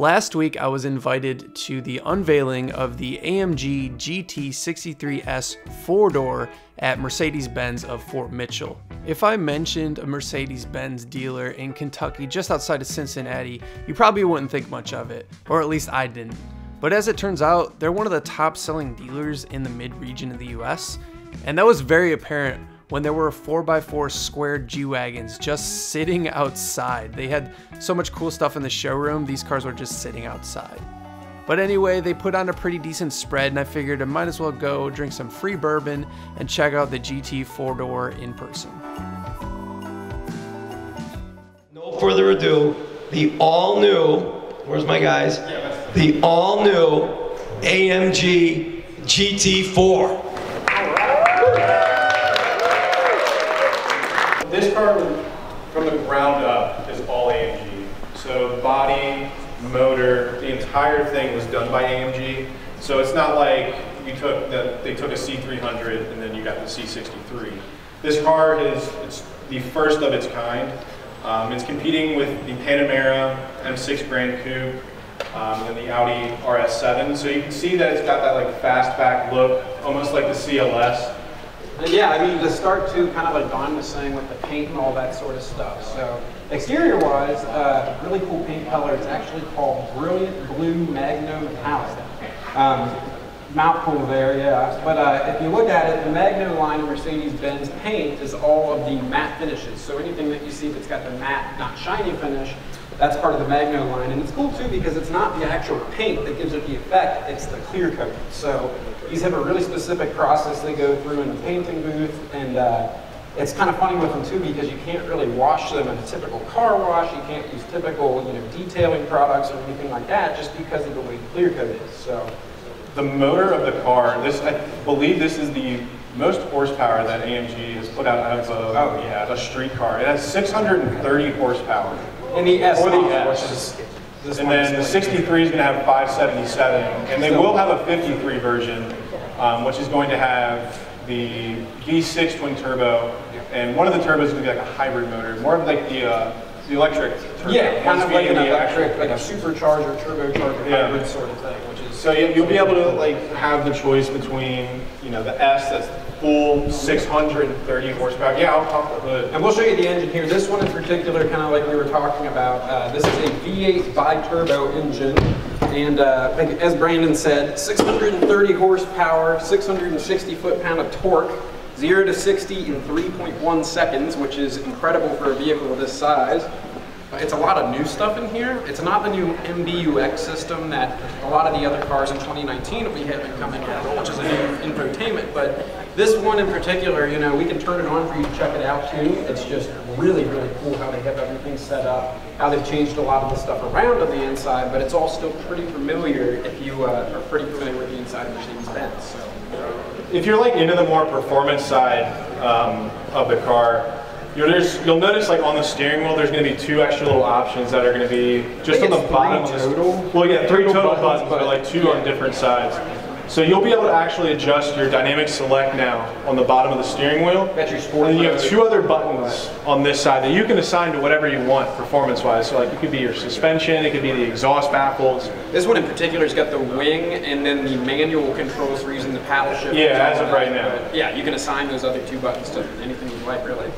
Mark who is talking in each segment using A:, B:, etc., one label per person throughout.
A: Last week, I was invited to the unveiling of the AMG GT63S 4-door at Mercedes Benz of Fort Mitchell. If I mentioned a Mercedes Benz dealer in Kentucky just outside of Cincinnati, you probably wouldn't think much of it, or at least I didn't. But as it turns out, they're one of the top selling dealers in the mid-region of the US, and that was very apparent when there were 4x4 squared G-Wagons just sitting outside. They had so much cool stuff in the showroom, these cars were just sitting outside. But anyway, they put on a pretty decent spread, and I figured I might as well go drink some free bourbon and check out the GT 4-door in person.
B: No further ado, the all-new, where's my guys? The all-new AMG GT4.
C: This car, from the ground up, is all AMG. So the body, motor, the entire thing was done by AMG. So it's not like they took a C300 and then you got the C63. This car it's the first of its kind. It's competing with the Panamera M6 Grand Coupe and the Audi RS7. So you can see that it's got that like fastback look, almost like the CLS.
D: And yeah, I mean, to start to kind of like Don was saying with the paint and all that sort of stuff. So exterior-wise, really cool paint color. It's actually called Brilliant Blue Magno Metallic. Mouthful there, yeah. But if you look at it, the Magno line of Mercedes-Benz paint is all of the matte finishes. So anything that you see that's got the matte, not shiny finish, that's part of the Magno line. And it's cool too because it's not the actual paint that gives it the effect, it's the clear coat. So these have a really specific process they go through in the painting booth, and it's kind of funny with them too because you can't really wash them in a typical car wash. You can't use typical, detailing products or anything like that just because of the way the clear coat is. So
C: the motor of the car, I believe this is the most horsepower that AMG has put out of a street car. It has 630 horsepower.
D: In the S,
C: or the S. And then the 63 is going to have 577, and they will have a 53 version, which is going to have the V6 twin turbo, and one of the turbos is going to be like a hybrid motor, more of like the electric turbo.
D: Yeah, kind of like an electric, like a supercharger, turbocharger, hybrid sort of thing, which is...
C: So you'll be able to like have the choice between, the S that's full 630 horsepower. Yeah, I'll pop the hood.
D: And we'll show you the engine here. This one in particular, kind of like we were talking about, this is a V8 bi-turbo engine. And as Brandon said, 630 horsepower, 660 foot-pound of torque, 0 to 60 in 3.1 seconds, which is incredible for a vehicle of this size. It's a lot of new stuff in here. It's not the new MBUX system that a lot of the other cars in 2019 that we have been coming out, which is a new infotainment. But this one in particular, we can turn it on for you to check it out too. It's just really, really cool how they have everything set up, how they've changed a lot of the stuff around on the inside, but it's all still pretty familiar if you are pretty familiar with the inside of Mercedes-Benz. So,
C: if you're like into the more performance side of the car, you'll notice like on the steering wheel there's going to be 2 extra little options that are going to be just on the bottom of the... Well, yeah, 3 total buttons, but like 2 on different sides. So you'll be able to actually adjust your dynamic select now on the bottom of the steering wheel.
D: That's your sport.
C: And then you have 2 other buttons on this side that you can assign to whatever you want performance-wise. So like it could be your suspension, it could be the exhaust baffles.
D: This one in particular has got the wing and then the manual controls for using the paddle shift.
C: Yeah, as of right now.
D: But yeah, you can assign those other 2 buttons to anything you like, really.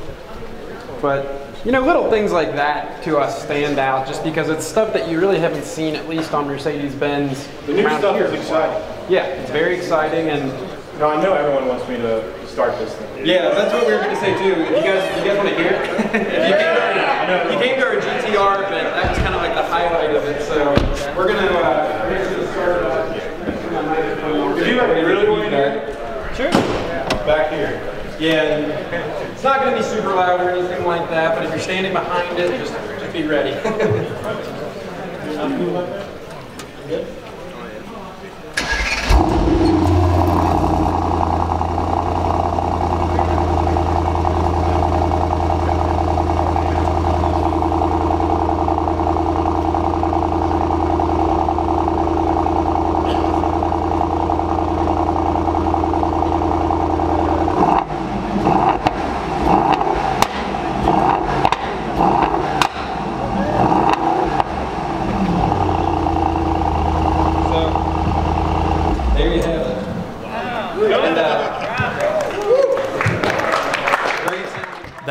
D: But, little things like that to us stand out just because it's stuff that you really haven't seen, at least on Mercedes-Benz.
C: The new stuff is exciting.
D: Yeah, it's very exciting, and...
C: No, I know everyone wants me to start this thing.
D: Yeah, that's what we were going to say too. If you guys want to hear it? If you came to our GTR event, that was kind of like the highlight of it, so we're going to start it off.
C: Did you really want to hear it? Sure. Back here.
D: Yeah, it's not going to be super loud or anything like that, but if you're standing behind it, just be ready. Good?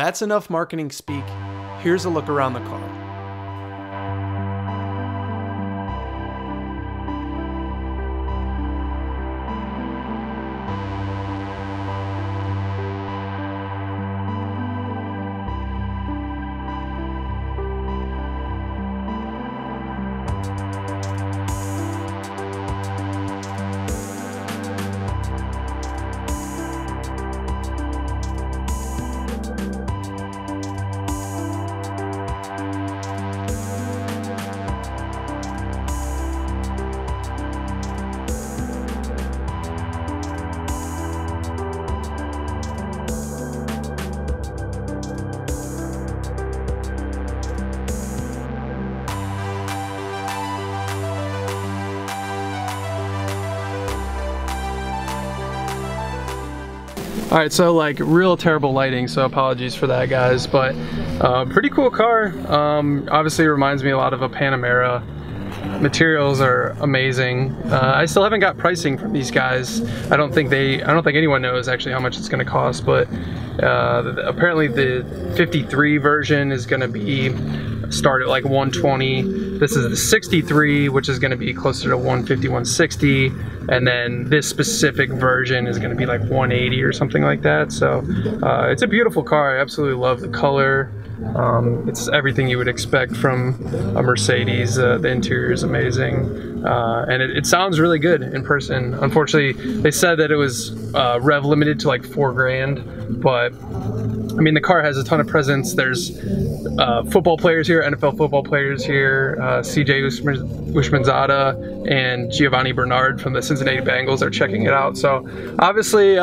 A: that's enough marketing speak. Here's a look around the car. All right, so like real terrible lighting, so apologies for that, guys, but pretty cool car. Obviously reminds me a lot of a Panamera. Materials are amazing. I still haven't got pricing from these guys. I don't think anyone knows actually how much it's gonna cost, but apparently the 53 version is gonna be start at like 120. This is the 63, which is gonna be closer to 150, 160. And then this specific version is gonna be like 180 or something like that. So it's a beautiful car. I absolutely love the color. It's everything you would expect from a Mercedes. The interior is amazing. And it sounds really good in person. Unfortunately, they said that it was rev limited to like 4 grand, but I mean, the car has a ton of presence. There's football players here, NFL football players here. CJ Ushmanzada and Giovanni Bernard from the Cincinnati Bengals are checking it out. So obviously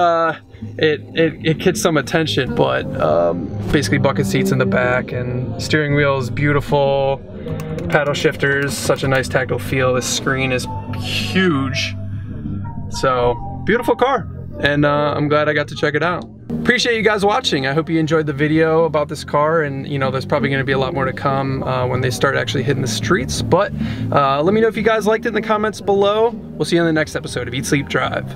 A: it gets some attention, but basically bucket seats in the back and steering wheel is beautiful. Paddle shifters, such a nice tactile feel. This screen is huge. So beautiful car, and I'm glad I got to check it out. Appreciate you guys watching. I hope you enjoyed the video about this car, and you know, there's probably going to be a lot more to come when they start actually hitting the streets, but let me know if you guys liked it in the comments below. We'll see you on the next episode of Eat, Sleep, Drive.